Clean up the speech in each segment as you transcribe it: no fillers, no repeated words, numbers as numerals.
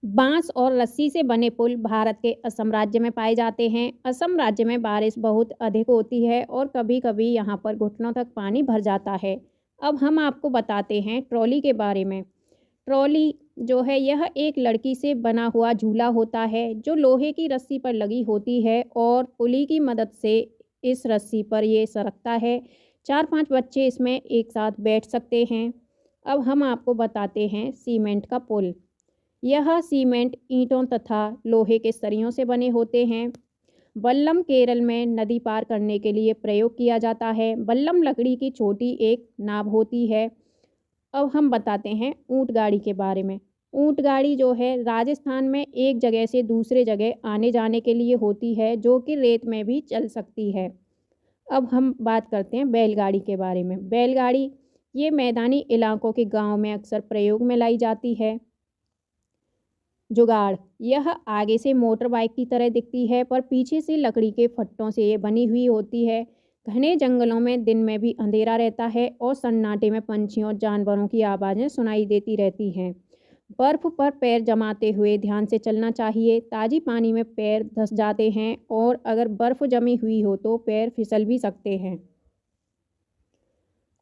बांस और रस्सी से बने पुल भारत के असम राज्य में पाए जाते हैं। असम राज्य में बारिश बहुत अधिक होती है और कभी-कभी यहाँ पर घुटनों तक पानी भर जाता है। अब हम आपको बताते हैं ट्रॉली के बारे में। ट्रॉली जो है यह एक लड़की से बना हुआ झूला होता है जो लोहे की रस्सी पर लगी होती है और पुली की मदद से इस रस्सी पर ये सरकता है। 4-5 बच्चे इसमें एक साथ बैठ सकते हैं। अब हम आपको बताते हैं सीमेंट का पुल। यह सीमेंट ईंटों तथा लोहे के सरियों से बने होते हैं। बल्लम केरल में नदी पार करने के लिए प्रयोग किया जाता है। बल्लम लकड़ी की छोटी एक नाव होती है। अब हम बताते हैं ऊंट गाड़ी के बारे में। ऊंट गाड़ी जो है राजस्थान में एक जगह से दूसरे जगह आने जाने के लिए होती है जो कि रेत में भी चल सकती है। अब हम बात करते हैं बैलगाड़ी के बारे में। बैलगाड़ी ये मैदानी इलाकों के गांव में अक्सर प्रयोग में लाई जाती है। जुगाड़ यह आगे से मोटर बाइक की तरह दिखती है पर पीछे से लकड़ी के फट्टों से ये बनी हुई होती है। घने जंगलों में दिन में भी अंधेरा रहता है और सन्नाटे में पंछियों और जानवरों की आवाज़ें सुनाई देती रहती हैं। बर्फ पर पैर जमाते हुए ध्यान से चलना चाहिए। ताज़ी पानी में पैर धंस जाते हैं और अगर बर्फ जमी हुई हो तो पैर फिसल भी सकते हैं।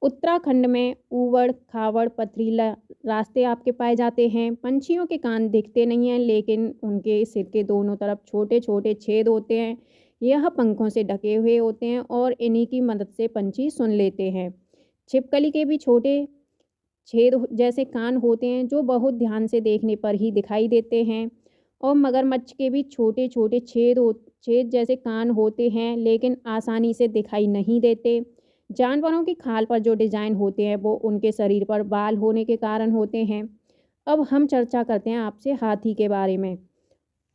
उत्तराखंड में ऊबड़ खाबड़ पथरीला रास्ते आपके पाए जाते हैं। पंछियों के कान दिखते नहीं हैं लेकिन उनके सिर के दोनों तरफ छोटे छोटे छेद होते हैं। यह पंखों से ढके हुए होते हैं और इन्हीं की मदद से पंछी सुन लेते हैं। छिपकली के भी छोटे छेद जैसे कान होते हैं जो बहुत ध्यान से देखने पर ही दिखाई देते हैं। और मगरमच्छ के भी छोटे छोटे छेद जैसे कान होते हैं लेकिन आसानी से दिखाई नहीं देते। जानवरों की खाल पर जो डिज़ाइन होते हैं वो उनके शरीर पर बाल होने के कारण होते हैं। अब हम चर्चा करते हैं आपसे हाथी के बारे में।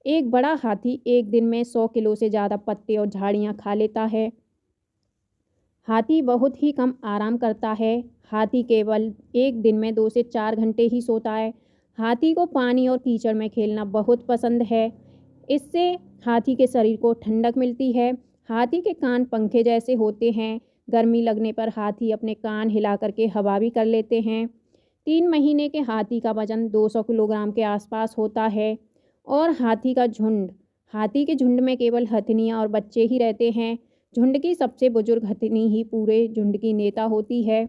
एक बड़ा हाथी एक दिन में 100 किलो से ज़्यादा पत्ते और झाड़ियाँ खा लेता है। हाथी बहुत ही कम आराम करता है। हाथी केवल एक दिन में 2 से 4 घंटे ही सोता है। हाथी को पानी और कीचड़ में खेलना बहुत पसंद है। इससे हाथी के शरीर को ठंडक मिलती है। हाथी के कान पंखे जैसे होते हैं। गर्मी लगने पर हाथी अपने कान हिला करके हवा भी कर लेते हैं। 3 महीने के हाथी का वजन 200 किलोग्राम के आसपास होता है। और हाथी के झुंड में केवल हथनियाँ और बच्चे ही रहते हैं। झुंड की सबसे बुजुर्ग हथनी ही पूरे झुंड की नेता होती है।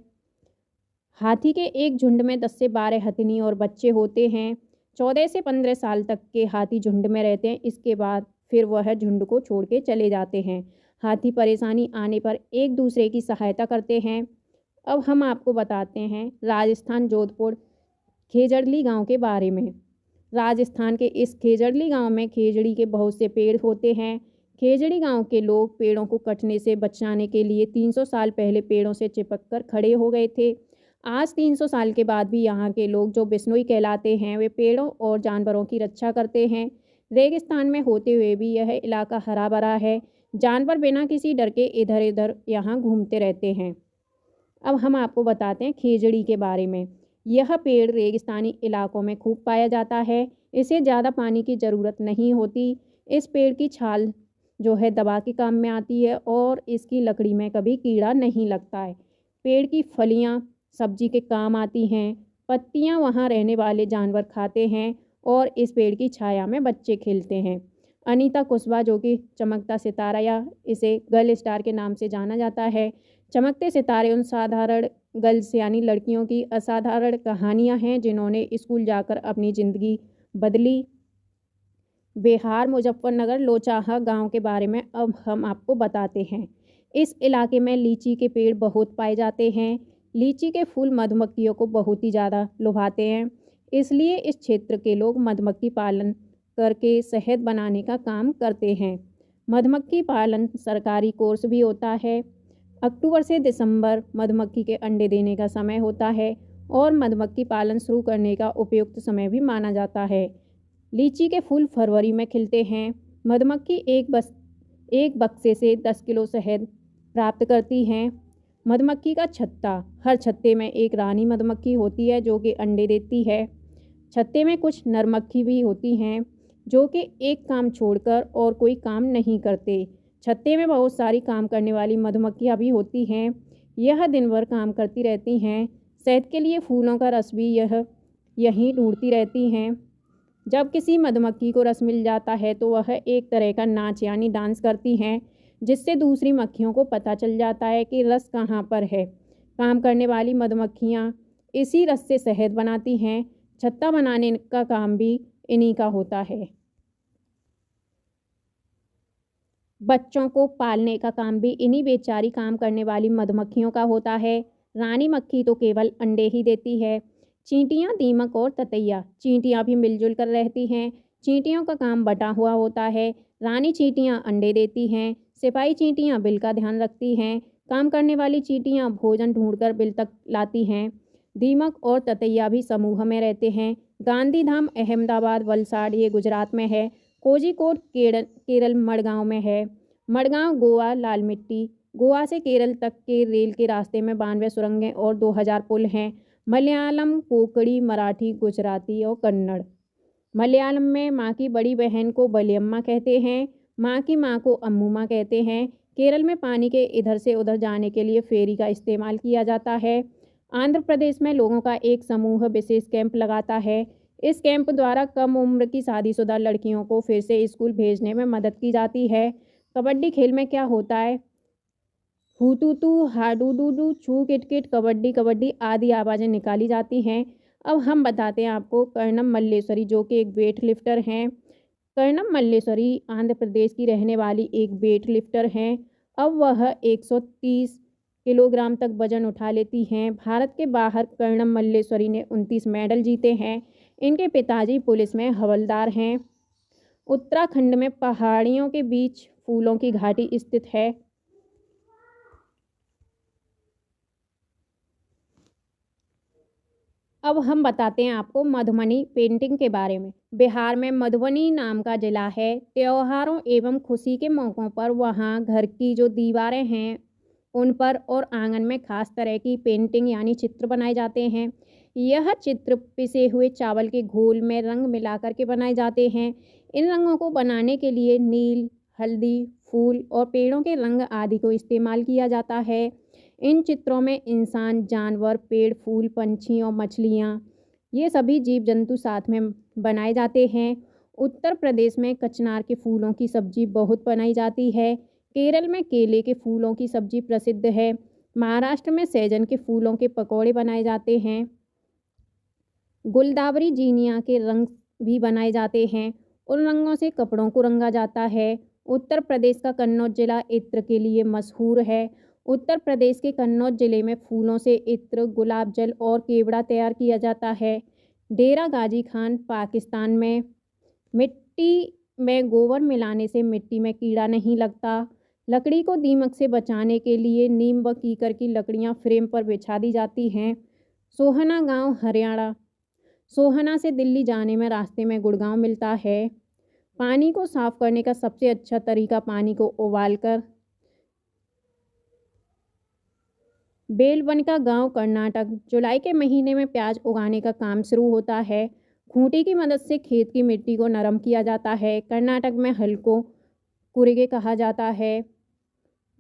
हाथी के एक झुंड में 10 से 12 हथनी और बच्चे होते हैं। 14 से 15 साल तक के हाथी झुंड में रहते हैं। इसके बाद फिर वह झुंड को छोड़ के चले जाते हैं। हाथी परेशानी आने पर एक दूसरे की सहायता करते हैं। अब हम आपको बताते हैं राजस्थान जोधपुर खेजड़ली गांव के बारे में। राजस्थान के इस खेजड़ली गांव में खेजड़ी के बहुत से पेड़ होते हैं। खेजड़ी गांव के लोग पेड़ों को कटने से बचाने के लिए 300 साल पहले पेड़ों से चिपक कर खड़े हो गए थे। आज 300 साल के बाद भी यहाँ के लोग जो बिश्नोई कहलाते हैं वे पेड़ों और जानवरों की रक्षा करते हैं। रेगिस्तान में होते हुए भी यह इलाका हरा भरा है। जानवर बिना किसी डर के इधर उधर यहाँ घूमते रहते हैं। अब हम आपको बताते हैं खेजड़ी के बारे में। यह पेड़ रेगिस्तानी इलाकों में खूब पाया जाता है। इसे ज़्यादा पानी की ज़रूरत नहीं होती। इस पेड़ की छाल जो है दवा के काम में आती है और इसकी लकड़ी में कभी कीड़ा नहीं लगता है। पेड़ की फलियाँ सब्जी के काम आती हैं। पत्तियाँ वहाँ रहने वाले जानवर खाते हैं और इस पेड़ की छाया में बच्चे खेलते हैं। अनीता कुशवाहा जो कि चमकता सितारा या इसे गर्ल स्टार के नाम से जाना जाता है। चमकते सितारे उन साधारण गर्ल्स यानी लड़कियों की असाधारण कहानियाँ हैं जिन्होंने स्कूल जाकर अपनी ज़िंदगी बदली। बिहार मुजफ्फरनगर लोचाहा गांव के बारे में अब हम आपको बताते हैं। इस इलाके में लीची के पेड़ बहुत पाए जाते हैं। लीची के फूल मधुमक्खियों को बहुत ही ज़्यादा लुभाते हैं। इसलिए इस क्षेत्र के लोग मधुमक्खी पालन करके शहद बनाने का काम करते हैं। मधुमक्खी पालन सरकारी कोर्स भी होता है। अक्टूबर से दिसंबर मधुमक्खी के अंडे देने का समय होता है और मधुमक्खी पालन शुरू करने का उपयुक्त समय भी माना जाता है। लीची के फूल फरवरी में खिलते हैं। मधुमक्खी एक बक्से से 10 किलो शहद प्राप्त करती हैं। मधुमक्खी का छत्ता हर छत्ते में एक रानी मधुमक्खी होती है जो कि अंडे देती है। छत्ते में कुछ नर मक्खी भी होती हैं जो कि एक काम छोड़कर और कोई काम नहीं करते। छत्ते में बहुत सारी काम करने वाली मधुमक्खियाँ भी होती हैं। यह दिन भर काम करती रहती हैं। शहद के लिए फूलों का रस भी यहीं ढूंढती रहती हैं। जब किसी मधुमक्खी को रस मिल जाता है तो वह एक तरह का नाच यानी डांस करती हैं, जिससे दूसरी मक्खियों को पता चल जाता है कि रस कहाँ पर है। काम करने वाली मधुमक्खियाँ इसी रस से शहद बनाती हैं। छत्ता बनाने का काम भी इन्हीं का होता है। बच्चों को पालने का काम भी इन्हीं बेचारी काम करने वाली मधुमक्खियों का होता है। रानी मक्खी तो केवल अंडे ही देती है। चींटियां, दीमक और ततैया, चींटियां भी मिलजुल कर रहती हैं। चींटियों का काम बटा हुआ होता है। रानी चींटियां अंडे देती हैं। सिपाही चींटियां बिल का ध्यान रखती हैं। काम करने वाली चींटियां भोजन ढूंढकर बिल तक लाती हैं। दीमक और ततैया भी समूह में रहते हैं। गांधीधाम अहमदाबाद वलसाड ये गुजरात में है। कोझिकोड केरल मडगांव में है। मडगांव गोवा लाल मिट्टी, गोवा से केरल तक के रेल के रास्ते में 92 सुरंगें और 2000 पुल हैं। मलयालम, कोंकणी, मराठी, गुजराती और कन्नड़। मलयालम में माँ की बड़ी बहन को बलियम्मा कहते हैं। माँ की माँ को अम्मुमा कहते हैं। केरल में पानी के इधर से उधर जाने के लिए फेरी का इस्तेमाल किया जाता है। आंध्र प्रदेश में लोगों का एक समूह विशेष कैंप लगाता है। इस कैंप द्वारा कम उम्र की शादीशुदा लड़कियों को फिर से स्कूल भेजने में मदद की जाती है। कबड्डी खेल में क्या होता है? हूतूतू, हाडूडूडू, छू किटकिट, कबड्डी कबड्डी आदि आवाज़ें निकाली जाती हैं। अब हम बताते हैं आपको कर्णम मल्लेश्वरी, जो कि एक वेट लिफ्टर हैं। कर्णम मल्लेश्वरी आंध्र प्रदेश की रहने वाली एक वेट लिफ्टर हैं। अब वह 130 किलोग्राम तक वजन उठा लेती हैं। भारत के बाहर कर्णम मल्लेश्वरी ने 29 मेडल जीते हैं। इनके पिताजी पुलिस में हवलदार हैं। उत्तराखंड में पहाड़ियों के बीच फूलों की घाटी स्थित है। अब हम बताते हैं आपको मधुबनी पेंटिंग के बारे में। बिहार में मधुबनी नाम का जिला है। त्योहारों एवं खुशी के मौक़ों पर वहाँ घर की जो दीवारें हैं उन पर और आंगन में खास तरह की पेंटिंग यानी चित्र बनाए जाते हैं। यह चित्र पिसे हुए चावल के घोल में रंग मिलाकर के बनाए जाते हैं। इन रंगों को बनाने के लिए नील, हल्दी, फूल और पेड़ों के रंग आदि को इस्तेमाल किया जाता है। इन चित्रों में इंसान, जानवर, पेड़, फूल, पंछी और मछलियाँ, ये सभी जीव जंतु साथ में बनाए जाते हैं। उत्तर प्रदेश में कचनार के फूलों की सब्जी बहुत बनाई जाती है। केरल में केले के फूलों की सब्जी प्रसिद्ध है। महाराष्ट्र में सहजन के फूलों के पकौड़े बनाए जाते हैं। गुलदावरी जीनिया के रंग भी बनाए जाते हैं। उन रंगों से कपड़ों को रंगा जाता है। उत्तर प्रदेश का कन्नौज जिला इत्र के लिए मशहूर है। उत्तर प्रदेश के कन्नौज जिले में फूलों से इत्र, गुलाब जल और केवड़ा तैयार किया जाता है। डेरा गाजी खान पाकिस्तान में। मिट्टी में गोबर मिलाने से मिट्टी में कीड़ा नहीं लगता। लकड़ी को दीमक से बचाने के लिए नीम व कीकर की लकड़ियां फ्रेम पर बिछा दी जाती हैं। सोहना गांव हरियाणा। सोहना से दिल्ली जाने में रास्ते में गुड़गांव मिलता है। पानी को साफ करने का सबसे अच्छा तरीका पानी को उबालकर। बेलवन का गांव कर्नाटक। जुलाई के महीने में प्याज उगाने का काम शुरू होता है। खूंटी की मदद से खेत की मिट्टी को नरम किया जाता है। कर्नाटक में हल को कुरिगे कहा जाता है।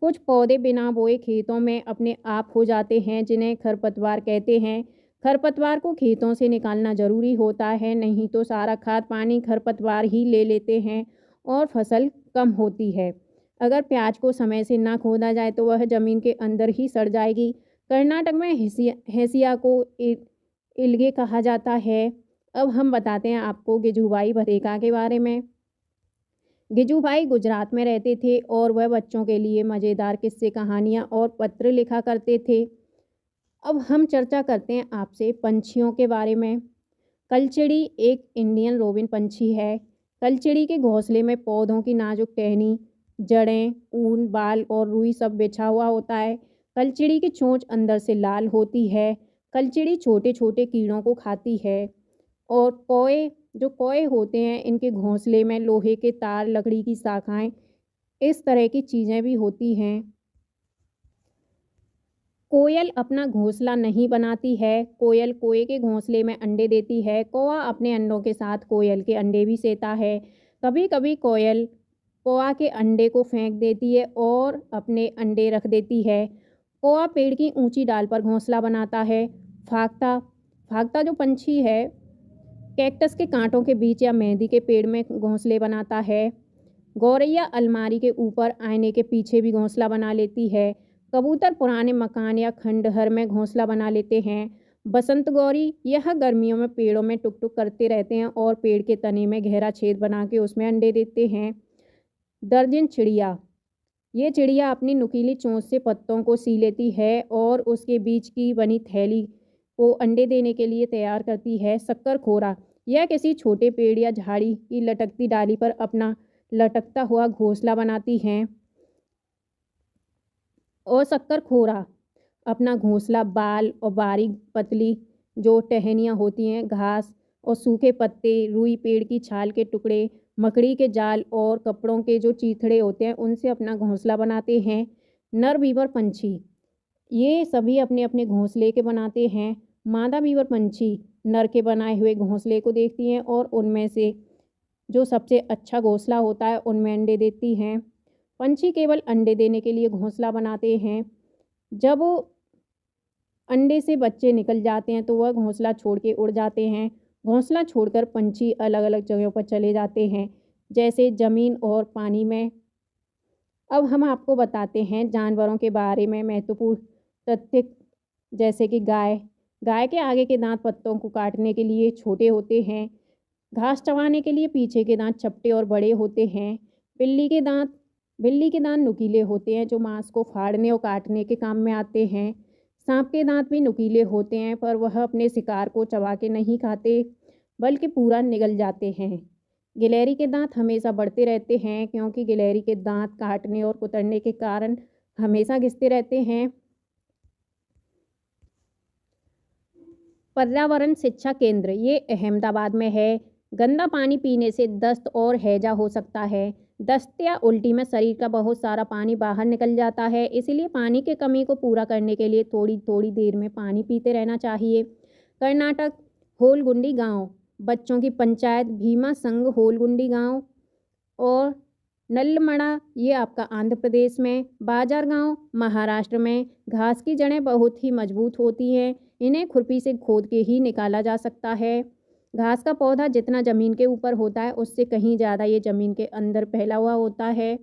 कुछ पौधे बिना बोए खेतों में अपने आप हो जाते हैं, जिन्हें खरपतवार कहते हैं। खरपतवार को खेतों से निकालना ज़रूरी होता है, नहीं तो सारा खाद पानी खरपतवार ही ले लेते हैं और फसल कम होती है। अगर प्याज को समय से ना खोदा जाए तो वह ज़मीन के अंदर ही सड़ जाएगी। कर्नाटक में हेसिया को इल्गे कहा जाता है। अब हम बताते हैं आपको गिजुभाई भदेका के बारे में। गिजुभाई गुजरात में रहते थे और वह बच्चों के लिए मज़ेदार किस्से, कहानियाँ और पत्र लिखा करते थे। अब हम चर्चा करते हैं आपसे पंछियों के बारे में। कलचिड़ी एक इंडियन रोबिन पंछी है। कलचिड़ी के घोंसले में पौधों की नाजुक टहनी, जड़ें, ऊन, बाल और रुई सब बिछा हुआ होता है। कलचिड़ी की चोंच अंदर से लाल होती है। कलचिड़ी छोटे छोटे कीड़ों को खाती है। और कोए होते हैं, इनके घोंसले में लोहे के तार, लकड़ी की शाखाएं, इस तरह की चीज़ें भी होती हैं। कोयल अपना घोंसला नहीं बनाती है। कोयल कोए के घोंसले में अंडे देती है। कौवा अपने अंडों के साथ कोयल के अंडे भी सेता है। कभी कभी कोयल कौवा के अंडे को फेंक देती है और अपने अंडे रख देती है। कौवा पेड़ की ऊंची डाल पर घोंसला बनाता है। फाख्ता फाख्ता जो पंछी है कैक्टस के कांटों के बीच या मेहंदी के पेड़ में घोंसले बनाता है। गौरैया अलमारी के ऊपर आईने के पीछे भी घोंसला बना लेती है। कबूतर पुराने मकान या खंडहर में घोंसला बना लेते हैं। बसंत गौरी यह गर्मियों में पेड़ों में टुक टुक करते रहते हैं और पेड़ के तने में गहरा छेद बना के उसमें अंडे देते हैं। दर्जन चिड़िया, ये चिड़िया अपनी नुकीली चोंच से पत्तों को सी लेती है और उसके बीच की बनी थैली को अंडे देने के लिए तैयार करती है। शक्करखोरा, यह किसी छोटे पेड़ या झाड़ी की लटकती डाली पर अपना लटकता हुआ घोंसला बनाती हैं और शक्करखोरा अपना घोंसला बाल और बारीक पतली जो टहनियाँ होती हैं, घास और सूखे पत्ते, रुई पेड़ की छाल के टुकड़े, मकड़ी के जाल और कपड़ों के जो चीथड़े होते हैं उनसे अपना घोंसला बनाते हैं। नर बीवर पंछी, ये सभी अपने अपने घोंसले के बनाते हैं। मादा बीवर पंछी नर के बनाए हुए घोंसले को देखती हैं और उनमें से जो सबसे अच्छा घोंसला होता है उनमें अंडे देती हैं। पंछी केवल अंडे देने के लिए घोंसला बनाते हैं। जब अंडे से बच्चे निकल जाते हैं तो वह घोंसला छोड़ के उड़ जाते हैं। घोंसला छोड़कर पंछी अलग अलग जगहों पर चले जाते हैं, जैसे ज़मीन और पानी में। अब हम आपको बताते हैं जानवरों के बारे में महत्वपूर्ण तथ्य, जैसे कि गाय। गाय के आगे के दांत पत्तों को काटने के लिए छोटे होते हैं। घास चबाने के लिए पीछे के दांत चपटे और बड़े होते हैं। बिल्ली के दांत नुकीले होते हैं जो मांस को फाड़ने और काटने के काम में आते हैं। सांप के दांत भी नुकीले होते हैं पर वह अपने शिकार को चबा के नहीं खाते बल्कि पूरा निगल जाते हैं। गिलहरी के दांत हमेशा बढ़ते रहते हैं क्योंकि गिलहरी के दांत काटने और कुतरने के कारण हमेशा घिसते रहते हैं। पर्यावरण शिक्षा केंद्र, ये अहमदाबाद में है। गंदा पानी पीने से दस्त और हैजा हो सकता है। दस्त या उल्टी में शरीर का बहुत सारा पानी बाहर निकल जाता है, इसलिए पानी की कमी को पूरा करने के लिए थोड़ी थोड़ी देर में पानी पीते रहना चाहिए। कर्नाटक, होलगुंडी गांव, बच्चों की पंचायत भीमा संघ होलगुंडी गांव। और नल्लमड़ा, ये आपका आंध्र प्रदेश में। बाजार गांव महाराष्ट्र में। घास की जड़ें बहुत ही मजबूत होती हैं, इन्हें खुरपी से खोद के ही निकाला जा सकता है। घास का पौधा जितना ज़मीन के ऊपर होता है उससे कहीं ज़्यादा ये ज़मीन के अंदर फैला हुआ होता है।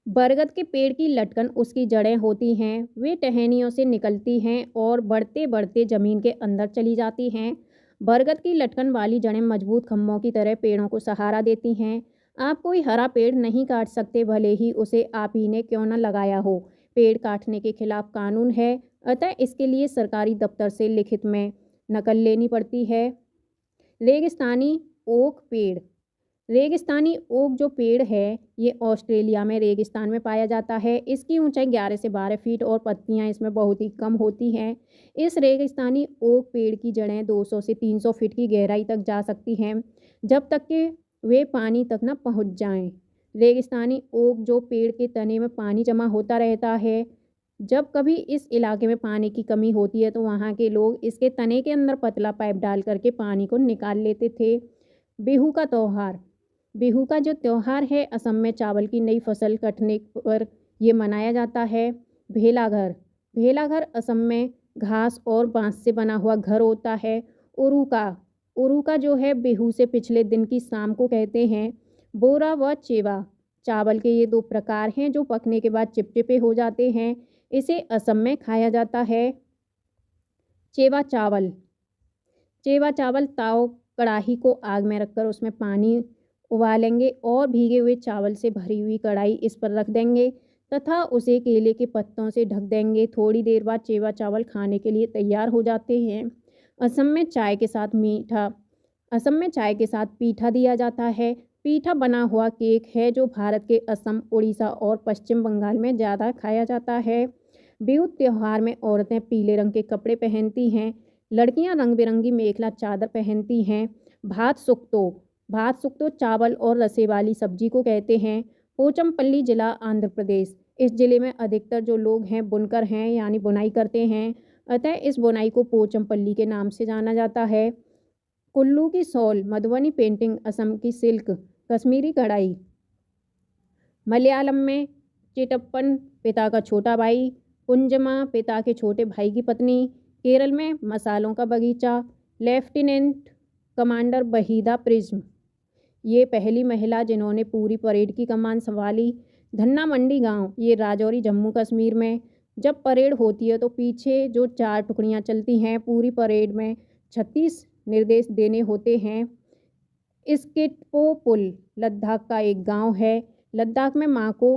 बरगद के पेड़ की लटकन उसकी जड़ें होती हैं, वे टहनियों से निकलती हैं और बढ़ते बढ़ते ज़मीन के अंदर चली जाती हैं। बरगद की लटकन वाली जड़ें मजबूत खम्भों की तरह पेड़ों को सहारा देती हैं। आप कोई हरा पेड़ नहीं काट सकते, भले ही उसे आप ही ने क्यों न लगाया हो। पेड़ काटने के खिलाफ कानून है, अतः इसके लिए सरकारी दफ्तर से लिखित में नकल लेनी पड़ती है। रेगिस्तानी ओक पेड़, रेगिस्तानी ओक जो पेड़ है ये ऑस्ट्रेलिया में रेगिस्तान में पाया जाता है। इसकी ऊंचाई 11 से 12 फीट और पत्तियां इसमें बहुत ही कम होती हैं। इस रेगिस्तानी ओक पेड़ की जड़ें 200 से 300 फीट की गहराई तक जा सकती हैं, जब तक कि वे पानी तक न पहुंच जाएं। रेगिस्तानी ओक जो पेड़ के तने में पानी जमा होता रहता है। जब कभी इस इलाके में पानी की कमी होती है तो वहाँ के लोग इसके तने के अंदर पतला पाइप डाल करके पानी को निकाल लेते थे। बिहू का त्यौहार, बिहू का जो त्यौहार है असम में चावल की नई फसल कटने पर ये मनाया जाता है। भेलाघर, भेलाघर असम में घास और बांस से बना हुआ घर होता है। उरुका, उरुका जो है बिहू से पिछले दिन की शाम को कहते हैं। बोरा व चेवा, चावल के ये दो प्रकार हैं जो पकने के बाद चिपचिपे हो जाते हैं, इसे असम में खाया जाता है। चेवा चावल, चेवा चावल ताव कढ़ाई को आग में रखकर उसमें पानी उबालेंगे और भीगे हुए चावल से भरी हुई कढ़ाई इस पर रख देंगे तथा उसे केले के पत्तों से ढक देंगे। थोड़ी देर बाद चेवा चावल खाने के लिए तैयार हो जाते हैं। असम में चाय के साथ पीठा दिया जाता है। पीठा बना हुआ केक है जो भारत के असम, उड़ीसा और पश्चिम बंगाल में ज़्यादा खाया जाता है। बिहू त्योहार में औरतें पीले रंग के कपड़े पहनती हैं, लड़कियां रंग बिरंगी मेखला चादर पहनती हैं। भात सुक्तो चावल और रसे वाली सब्जी को कहते हैं। पोचमपल्ली जिला आंध्र प्रदेश, इस जिले में अधिकतर जो लोग हैं बुनकर हैं, यानी बुनाई करते हैं, अतः इस बुनाई को पोचमपल्ली के नाम से जाना जाता है। कुल्लू की शॉल, मधुबनी पेंटिंग, असम की सिल्क, कश्मीरी कढ़ाई। मलयालम में चिटप्पन पिता का छोटा भाई, कुंजमा पिता के छोटे भाई की पत्नी, केरल में मसालों का बगीचा, लेफ्टिनेंट कमांडर वहीदा प्रिज्म, ये पहली महिला जिन्होंने पूरी परेड की कमान संभाली। धन्ना मंडी गांव, ये राजौरी जम्मू कश्मीर में। जब परेड होती है तो पीछे जो 4 टुकड़ियां चलती हैं, पूरी परेड में 36 निर्देश देने होते हैं। स्किटपो पुल लद्दाख का एक गांव है। लद्दाख में माँ को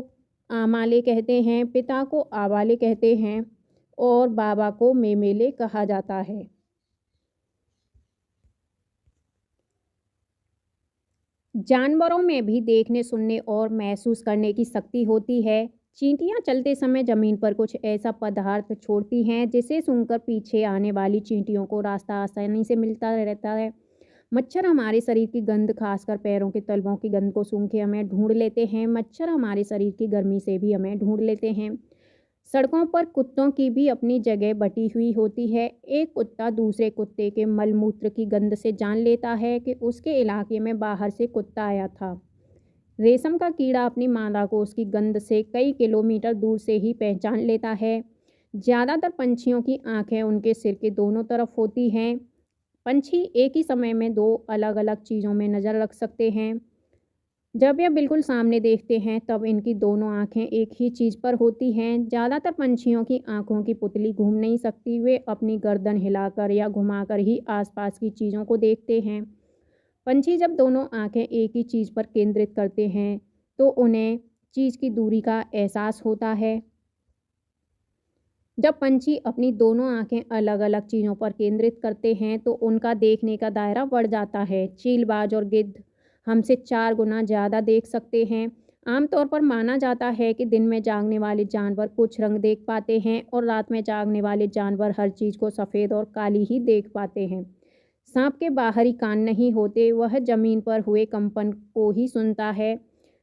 आमाले कहते हैं, पिता को आवाले कहते हैं और बाबा को मेमेले कहा जाता है। जानवरों में भी देखने, सुनने और महसूस करने की शक्ति होती है। चींटियां चलते समय जमीन पर कुछ ऐसा पदार्थ छोड़ती हैं जिसे सूंघकर पीछे आने वाली चींटियों को रास्ता आसानी से मिलता रहता है। मच्छर हमारे शरीर की गंध, खासकर पैरों के तलवों की गंध को सूंघ के हमें ढूंढ लेते हैं। मच्छर हमारे शरीर की गर्मी से भी हमें ढूंढ लेते हैं। सड़कों पर कुत्तों की भी अपनी जगह बटी हुई होती है। एक कुत्ता दूसरे कुत्ते के मलमूत्र की गंध से जान लेता है कि उसके इलाके में बाहर से कुत्ता आया था। रेशम का कीड़ा अपनी मादा को उसकी गंध से कई किलोमीटर दूर से ही पहचान लेता है। ज़्यादातर पंछियों की आंखें उनके सिर के दोनों तरफ होती हैं। पंछी एक ही समय में 2 अलग अलग चीज़ों में नज़र रख सकते हैं। जब यह बिल्कुल सामने देखते हैं तब इनकी दोनों आंखें एक ही चीज़ पर होती हैं। ज़्यादातर पंछियों की आंखों की पुतली घूम नहीं सकती, वे अपनी गर्दन हिलाकर या घुमाकर ही आसपास की चीज़ों को देखते हैं। पंछी जब दोनों आंखें एक ही चीज़ पर केंद्रित करते हैं तो उन्हें चीज़ की दूरी का एहसास होता है। जब पंछी अपनी दोनों आंखें अलग अलग चीज़ों पर केंद्रित करते हैं तो उनका देखने का दायरा बढ़ जाता है। चीलबाज और गिद्ध हमसे 4 गुना ज़्यादा देख सकते हैं। आमतौर पर माना जाता है कि दिन में जागने वाले जानवर कुछ रंग देख पाते हैं और रात में जागने वाले जानवर हर चीज़ को सफ़ेद और काली ही देख पाते हैं। सांप के बाहरी कान नहीं होते, वह ज़मीन पर हुए कंपन को ही सुनता है।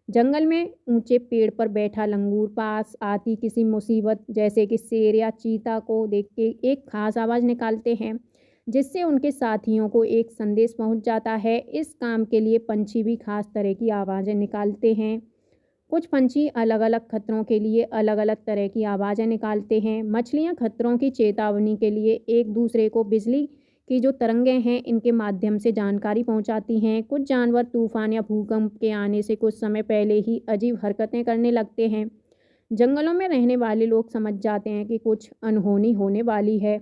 जंगल में ऊंचे पेड़ पर बैठा लंगूर पास आती किसी मुसीबत जैसे कि शेर या चीता को देख के एक खास आवाज़ निकालते हैं जिससे उनके साथियों को एक संदेश पहुंच जाता है। इस काम के लिए पंछी भी खास तरह की आवाज़ें निकालते हैं। कुछ पंछी अलग अलग खतरों के लिए अलग अलग तरह की आवाज़ें निकालते हैं। मछलियां खतरों की चेतावनी के लिए एक दूसरे को बिजली की जो तरंगें हैं इनके माध्यम से जानकारी पहुंचाती हैं। कुछ जानवर तूफान या भूकंप के आने से कुछ समय पहले ही अजीब हरकतें करने लगते हैं। जंगलों में रहने वाले लोग समझ जाते हैं कि कुछ अनहोनी होने वाली है।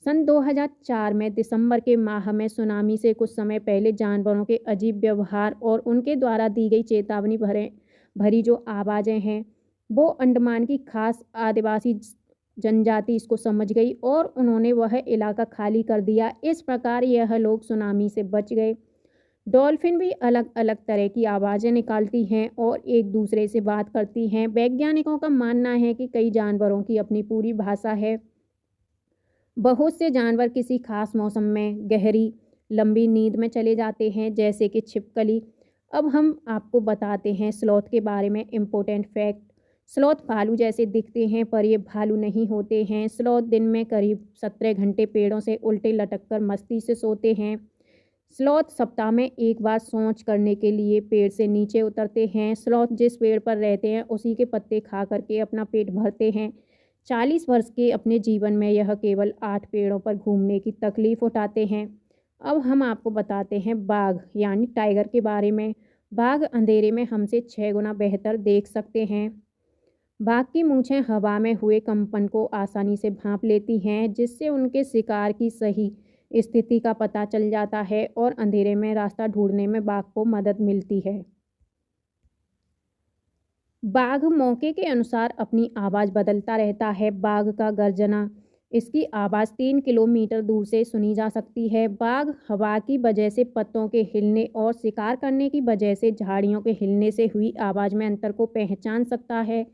सन 2004 में दिसंबर के माह में सुनामी से कुछ समय पहले जानवरों के अजीब व्यवहार और उनके द्वारा दी गई चेतावनी भरी जो आवाज़ें हैं वो अंडमान की खास आदिवासी जनजाति इसको समझ गई और उन्होंने वह इलाका खाली कर दिया। इस प्रकार यह लोग सुनामी से बच गए। डॉल्फिन भी अलग अलग तरह की आवाज़ें निकालती हैं और एक दूसरे से बात करती हैं। वैज्ञानिकों का मानना है कि कई जानवरों की अपनी पूरी भाषा है। बहुत से जानवर किसी खास मौसम में गहरी लंबी नींद में चले जाते हैं जैसे कि छिपकली। अब हम आपको बताते हैं स्लॉथ के बारे में इम्पोर्टेंट फैक्ट। स्लॉथ भालू जैसे दिखते हैं पर ये भालू नहीं होते हैं। स्लॉथ दिन में करीब 17 घंटे पेड़ों से उल्टे लटककर मस्ती से सोते हैं। स्लॉथ सप्ताह में एक बार सोच करने के लिए पेड़ से नीचे उतरते हैं। स्लॉथ जिस पेड़ पर रहते हैं उसी के पत्ते खा करके अपना पेट भरते हैं। 40 वर्ष के अपने जीवन में यह केवल 8 पेड़ों पर घूमने की तकलीफ उठाते हैं। अब हम आपको बताते हैं बाघ यानी टाइगर के बारे में। बाघ अंधेरे में हमसे 6 गुना बेहतर देख सकते हैं। बाघ की मूंछें हवा में हुए कंपन को आसानी से भांप लेती हैं जिससे उनके शिकार की सही स्थिति का पता चल जाता है और अंधेरे में रास्ता ढूंढने में बाघ को मदद मिलती है। बाघ मौके के अनुसार अपनी आवाज़ बदलता रहता है। बाघ का गर्जना, इसकी आवाज़ 3 किलोमीटर दूर से सुनी जा सकती है। बाघ हवा की वजह से पत्तों के हिलने और शिकार करने की वजह से झाड़ियों के हिलने से हुई आवाज़ में अंतर को पहचान सकता है।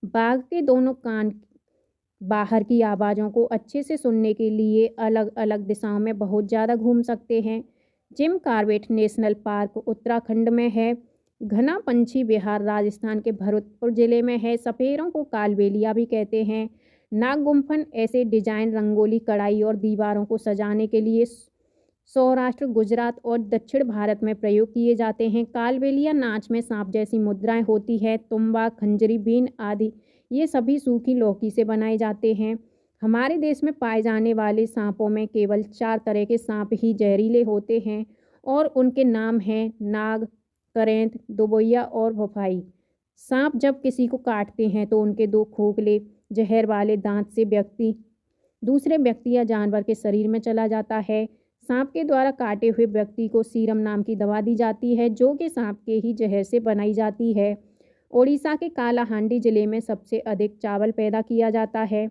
बाघ के दोनों कान बाहर की आवाज़ों को अच्छे से सुनने के लिए अलग अलग दिशाओं में बहुत ज़्यादा घूम सकते हैं। Jim Corbett national park Uttarakhand में है। घना पंछी विहार राजस्थान के भरतपुर जिले में है। सपेरों को कालबेलिया भी कहते हैं। नागगुम्फन ऐसे डिजाइन रंगोली, कढ़ाई और दीवारों को सजाने के लिए सौराष्ट्र, गुजरात और दक्षिण भारत में प्रयोग किए जाते हैं। कालबेलिया नाच में सांप जैसी मुद्राएं होती है। तुम्बा, खंजरी, बीन आदि ये सभी सूखी लौकी से बनाए जाते हैं। हमारे देश में पाए जाने वाले सांपों में केवल 4 तरह के सांप ही जहरीले होते हैं और उनके नाम हैं नाग, करेंत, दोबोइया और भोफाई। सांप जब किसी को काटते हैं तो उनके 2 खोखले जहर वाले दांत से दूसरे व्यक्ति या जानवर के शरीर में चला जाता है। सांप के द्वारा काटे हुए व्यक्ति को सीरम नाम की दवा दी जाती है जो कि सांप के ही जहर से बनाई जाती है। ओडिशा के कालाहांडी जिले में सबसे अधिक चावल पैदा किया जाता है।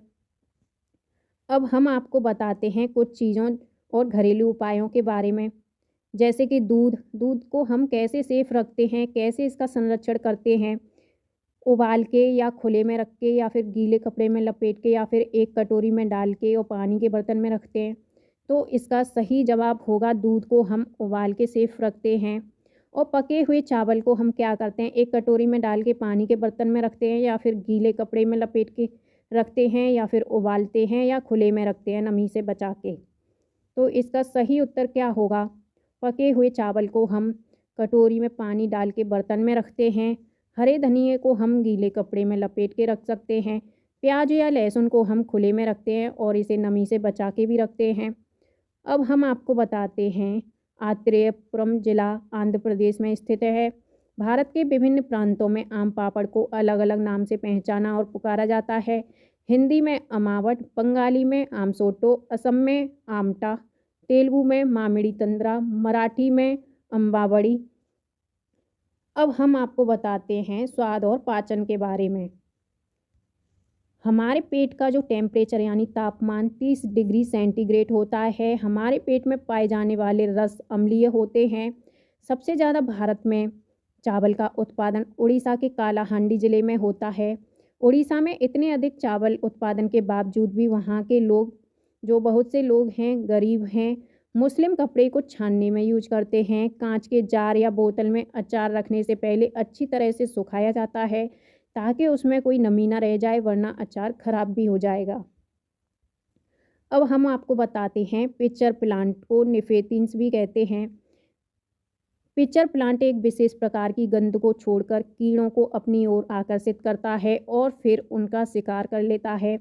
अब हम आपको बताते हैं कुछ चीज़ों और घरेलू उपायों के बारे में, जैसे कि दूध को हम कैसे सेफ रखते हैं, कैसे इसका संरक्षण करते हैं। उबाल के या खुले में रख के या फिर गीले कपड़े में लपेट के या फिर एक कटोरी में डाल के और पानी के बर्तन में रखते हैं। तो इसका सही जवाब होगा दूध को हम उबाल के सेफ रखते हैं। और पके हुए चावल को हम क्या करते हैं, एक कटोरी में डाल के पानी के बर्तन में रखते हैं या फिर गीले कपड़े में लपेट के रखते हैं या फिर उबालते हैं या खुले में रखते हैं नमी से बचा के। तो इसका सही उत्तर क्या होगा, पके हुए चावल को हम कटोरी में पानी डाल के बर्तन में रखते हैं। हरे धनिए को हम गीले कपड़े में लपेट के रख सकते हैं। प्याज या लहसुन को हम खुले में रखते हैं और इसे नमी से बचा के भी रखते हैं। अब हम आपको बताते हैं आत्रेयपुरम जिला आंध्र प्रदेश में स्थित है। भारत के विभिन्न प्रांतों में आम पापड़ को अलग अलग नाम से पहचाना और पुकारा जाता है। हिंदी में अमावट, बंगाली में आमसोटो, असम में आमटा, तेलुगु में मामिड़ी तंद्रा, मराठी में अम्बावड़ी। अब हम आपको बताते हैं स्वाद और पाचन के बारे में। हमारे पेट का जो टेम्परेचर यानी तापमान 30 डिग्री सेंटीग्रेड होता है। हमारे पेट में पाए जाने वाले रस अम्लीय होते हैं। सबसे ज़्यादा भारत में चावल का उत्पादन उड़ीसा के कालाहांडी जिले में होता है। उड़ीसा में इतने अधिक चावल उत्पादन के बावजूद भी वहाँ के लोग, जो बहुत से लोग हैं, गरीब हैं, मुस्लिम कपड़े को छानने में यूज करते हैं। कांच के जार या बोतल में अचार रखने से पहले अच्छी तरह से सुखाया जाता है ताकि उसमें कोई नमी ना रह जाए, वरना अचार खराब भी हो जाएगा। अब हम आपको बताते हैं पिचर प्लांट को निफेथियंस भी कहते हैं। पिचर प्लांट एक विशेष प्रकार की गंध को छोड़कर कीड़ों को अपनी ओर आकर्षित करता है और फिर उनका शिकार कर लेता है।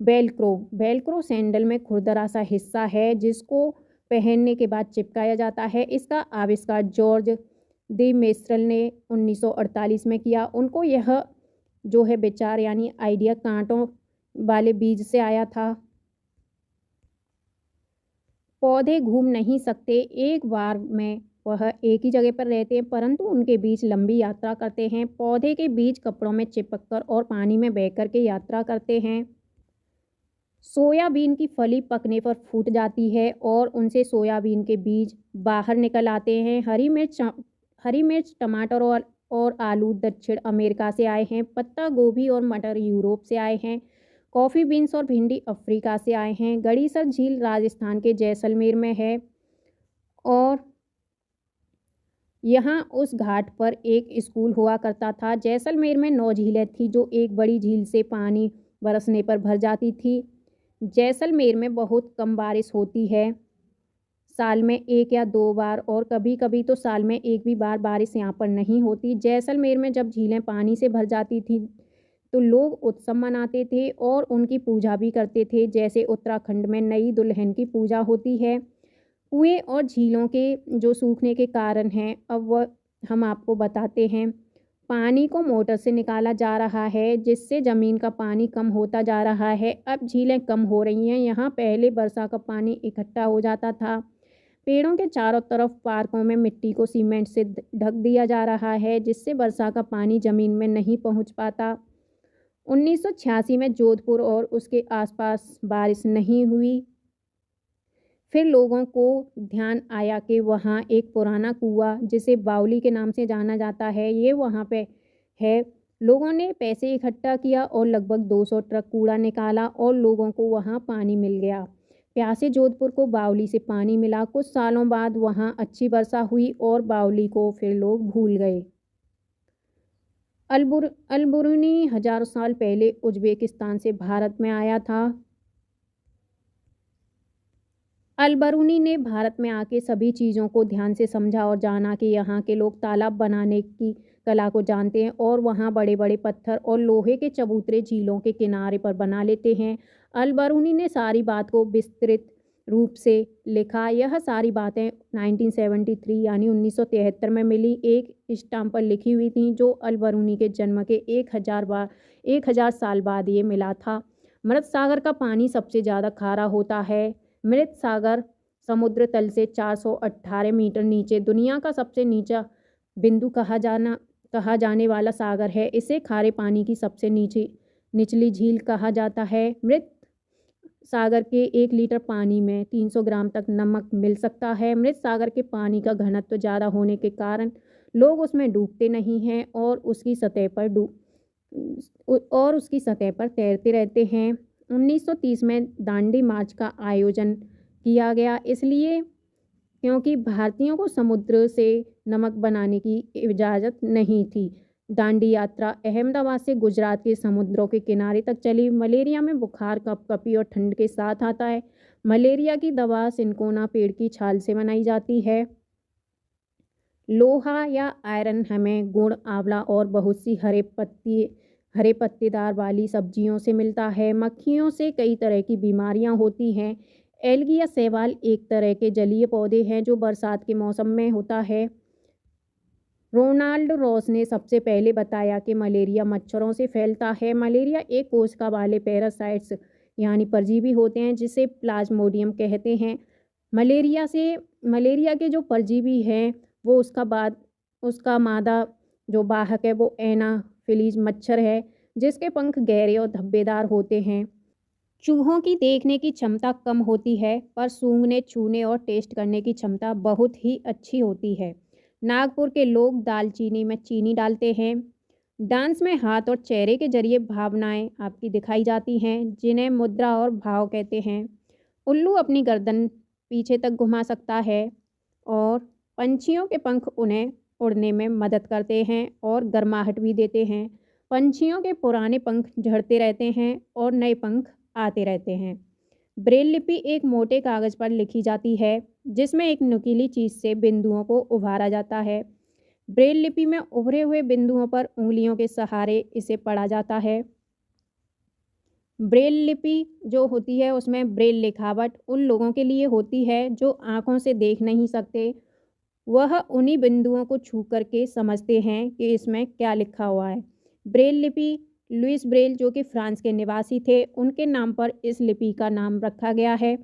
वेलक्रो सैंडल में खुरदरा सा हिस्सा है जिसको पहनने के बाद चिपकाया जाता है। इसका आविष्कार जॉर्ज डी मेस्ट्रल ने 1948 में किया। उनको यह जो है विचार यानी आइडिया कांटों वाले बीज से आया था। पौधे घूम नहीं सकते, एक बार में वह एक ही जगह पर रहते हैं, परंतु उनके बीज लंबी यात्रा करते हैं। पौधे के बीज कपड़ों में चिपककर और पानी में बहकर के यात्रा करते हैं। सोयाबीन की फली पकने पर फूट जाती है और उनसे सोयाबीन के बीज बाहर निकल आते हैं। हरी मिर्च, टमाटर और आलू दक्षिण अमेरिका से आए हैं। पत्ता गोभी और मटर यूरोप से आए हैं। कॉफ़ी बीन्स और भिंडी अफ्रीका से आए हैं। गड़ीसर झील राजस्थान के जैसलमेर में है और यहाँ उस घाट पर एक स्कूल हुआ करता था। जैसलमेर में 9 झीलें थी जो एक बड़ी झील से पानी बरसने पर भर जाती थी। जैसलमेर में बहुत कम बारिश होती है, साल में 1 या 2 बार, और कभी कभी तो साल में 1 भी बार बारिश यहाँ पर नहीं होती। जैसलमेर में जब झीलें पानी से भर जाती थी तो लोग उत्सव मनाते थे और उनकी पूजा भी करते थे, जैसे उत्तराखंड में नई दुल्हन की पूजा होती है। कुएं और झीलों के जो सूखने के कारण हैं, अब वह हम आपको बताते हैं। पानी को मोटर से निकाला जा रहा है जिससे ज़मीन का पानी कम होता जा रहा है। अब झीलें कम हो रही हैं। यहाँ पहले वर्षा का पानी इकट्ठा हो जाता था। पेड़ों के चारों तरफ पार्कों में मिट्टी को सीमेंट से ढक दिया जा रहा है जिससे वर्षा का पानी ज़मीन में नहीं पहुँच पाता। 1986 में जोधपुर और उसके आसपास बारिश नहीं हुई। फिर लोगों को ध्यान आया कि वहाँ एक पुराना कुआं जिसे बावली के नाम से जाना जाता है, ये वहाँ पे है। लोगों ने पैसे इकट्ठा किया और लगभग 200 ट्रक कूड़ा निकाला और लोगों को वहाँ पानी मिल गया। प्यासे जोधपुर को बावली से पानी मिला। कुछ सालों बाद वहाँ अच्छी वर्षा हुई और बावली को फिर लोग भूल गए। अलबरूनी हजारों साल पहले उज्बेकिस्तान से भारत में आया था। अलबरूनी ने भारत में आके सभी चीज़ों को ध्यान से समझा और जाना कि यहाँ के लोग तालाब बनाने की कला को जानते हैं और वहाँ बड़े बड़े पत्थर और लोहे के चबूतरे झीलों के किनारे पर बना लेते हैं। अल बरूनी ने सारी बात को विस्तृत रूप से लिखा। यह सारी बातें 1973 यानी 1973 में मिली एक स्टाम्प पर लिखी हुई थी, जो अल बरूनी के जन्म के 1000 साल बाद ये मिला था। मृत सागर का पानी सबसे ज़्यादा खारा होता है। मृत सागर समुद्र तल से 418 मीटर नीचे दुनिया का सबसे नीचा बिंदु कहा जाने वाला सागर है। इसे खारे पानी की सबसे निचली झील कहा जाता है। मृत सागर के 1 लीटर पानी में 300 ग्राम तक नमक मिल सकता है। मृत सागर के पानी का घनत्व ज़्यादा होने के कारण लोग उसमें डूबते नहीं हैं और उसकी सतह पर तैरते रहते हैं। 1930 में दांडी मार्च का आयोजन किया गया, इसलिए क्योंकि भारतीयों को समुद्र से नमक बनाने की इजाज़त नहीं थी। दांडी यात्रा अहमदाबाद से गुजरात के समुद्रों के किनारे तक चली। मलेरिया में बुखार कपकपी और ठंड के साथ आता है। मलेरिया की दवा सिनकोना पेड़ की छाल से बनाई जाती है। लोहा या आयरन हमें गुड़, आंवला और बहुत सी हरे पत्तेदार वाली सब्जियों से मिलता है। मक्खियों से कई तरह की बीमारियां होती हैं। एल्गी या शैवाल एक तरह के जलीय पौधे हैं जो बरसात के मौसम में होता है। रोनाल्ड रॉस ने सबसे पहले बताया कि मलेरिया मच्छरों से फैलता है। मलेरिया एक कोशिका वाले पैरासाइट्स यानी परजीवी होते हैं, जिसे प्लाज्मोडियम कहते हैं। मलेरिया के जो परजीवी हैं वो उसका मादा जो वाहक है वो एनाफिलीज मच्छर है, जिसके पंख गहरे और धब्बेदार होते हैं। चूहों की देखने की क्षमता कम होती है, पर सूंघने, छूने और टेस्ट करने की क्षमता बहुत ही अच्छी होती है। नागपुर के लोग दालचीनी में चीनी डालते हैं। डांस में हाथ और चेहरे के जरिए भावनाएं आपकी दिखाई जाती हैं, जिन्हें मुद्रा और भाव कहते हैं। उल्लू अपनी गर्दन पीछे तक घुमा सकता है और पंछियों के पंख उन्हें उड़ने में मदद करते हैं और गर्माहट भी देते हैं। पंछियों के पुराने पंख झड़ते रहते हैं और नए पंख आते रहते हैं। ब्रेल लिपि एक मोटे कागज़ पर लिखी जाती है, जिसमें एक नुकीली चीज़ से बिंदुओं को उभारा जाता है। ब्रेल लिपि में उभरे हुए बिंदुओं पर उंगलियों के सहारे इसे पढ़ा जाता है। ब्रेल लिपि जो होती है उसमें ब्रेल लिखावट उन लोगों के लिए होती है जो आँखों से देख नहीं सकते। वह उन्हीं बिंदुओं को छू करके समझते हैं कि इसमें क्या लिखा हुआ है। ब्रेल लिपि लुइस ब्रेल, जो कि फ्रांस के निवासी थे, उनके नाम पर इस लिपि का नाम रखा गया है।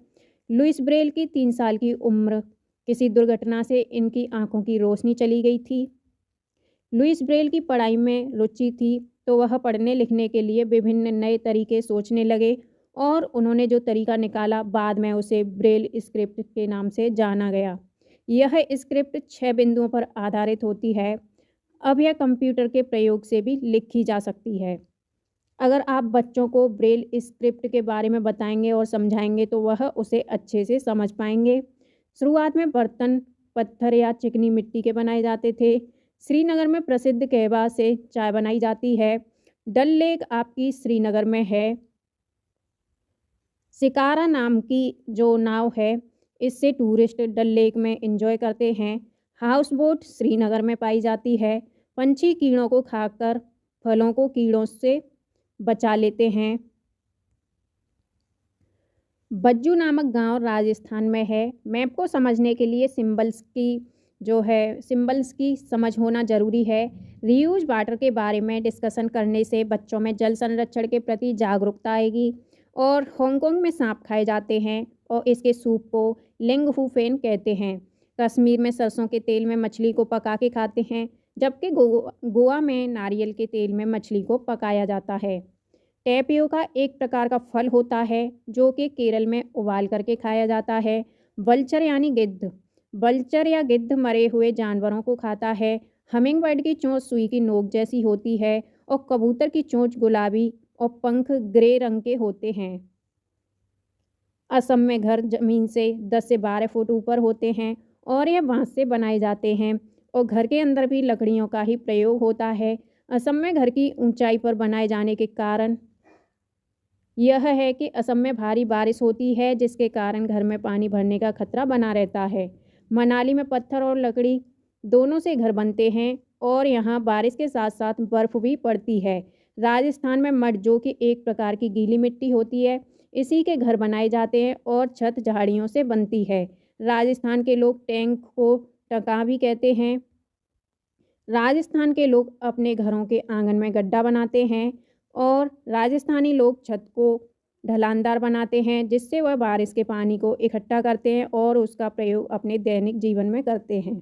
लुइस ब्रेल की 3 साल की उम्र किसी दुर्घटना से इनकी आंखों की रोशनी चली गई थी। लुइस ब्रेल की पढ़ाई में रुचि थी, तो वह पढ़ने लिखने के लिए विभिन्न नए तरीके सोचने लगे और उन्होंने जो तरीका निकाला बाद में उसे ब्रेल स्क्रिप्ट के नाम से जाना गया। यह स्क्रिप्ट 6 बिंदुओं पर आधारित होती है। अब यह कंप्यूटर के प्रयोग से भी लिखी जा सकती है। अगर आप बच्चों को ब्रेल स्क्रिप्ट के बारे में बताएंगे और समझाएंगे तो वह उसे अच्छे से समझ पाएंगे। शुरुआत में बर्तन पत्थर या चिकनी मिट्टी के बनाए जाते थे। श्रीनगर में प्रसिद्ध कहवा से चाय बनाई जाती है। डल लेक आपकी श्रीनगर में है। शिकारा नाम की जो नाव है, इससे टूरिस्ट डल लेक में एंजॉय करते हैं। हाउस बोट श्रीनगर में पाई जाती है। पंछी कीड़ों को खाकर फलों को कीड़ों से बचा लेते हैं। बज्जू नामक गांव राजस्थान में है। मैप को समझने के लिए सिंबल्स की समझ होना जरूरी है। रीयूज वाटर के बारे में डिस्कशन करने से बच्चों में जल संरक्षण के प्रति जागरूकता आएगी। और हांगकांग में सांप खाए जाते हैं और इसके सूप को लिंग हु फेन कहते हैं। कश्मीर में सरसों के तेल में मछली को पका के खाते हैं, जबकि गोवा में नारियल के तेल में मछली को पकाया जाता है। टैपियोका एक प्रकार का फल होता है जो कि केरल में उबाल करके खाया जाता है। वल्चर यानी गिद्ध। वल्चर या गिद्ध मरे हुए जानवरों को खाता है। हमिंगबर्ड की चोंच सुई की नोक जैसी होती है और कबूतर की चोंच गुलाबी और पंख ग्रे रंग के होते हैं। असम में घर जमीन से 10 से 12 फुट ऊपर होते हैं और यह बांस से बनाए जाते हैं और घर के अंदर भी लकड़ियों का ही प्रयोग होता है। असम में घर की ऊंचाई पर बनाए जाने के कारण यह है कि असम में भारी बारिश होती है, जिसके कारण घर में पानी भरने का खतरा बना रहता है। मनाली में पत्थर और लकड़ी दोनों से घर बनते हैं और यहाँ बारिश के साथ साथ बर्फ़ भी पड़ती है। राजस्थान में मड जो कि एक प्रकार की गीली मिट्टी होती है, इसी के घर बनाए जाते हैं और छत झाड़ियों से बनती है। राजस्थान के लोग टैंक को टका भी कहते हैं। राजस्थान के लोग अपने घरों के आंगन में गड्ढा बनाते हैं और राजस्थानी लोग छत को ढलानदार बनाते हैं, जिससे वह बारिश के पानी को इकट्ठा करते हैं और उसका प्रयोग अपने दैनिक जीवन में करते हैं।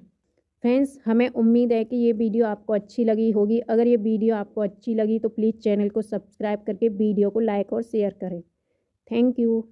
फ्रेंड्स, हमें उम्मीद है कि ये वीडियो आपको अच्छी लगी होगी। अगर ये वीडियो आपको अच्छी लगी तो प्लीज़ चैनल को सब्सक्राइब करके वीडियो को लाइक और शेयर करें। Thank you.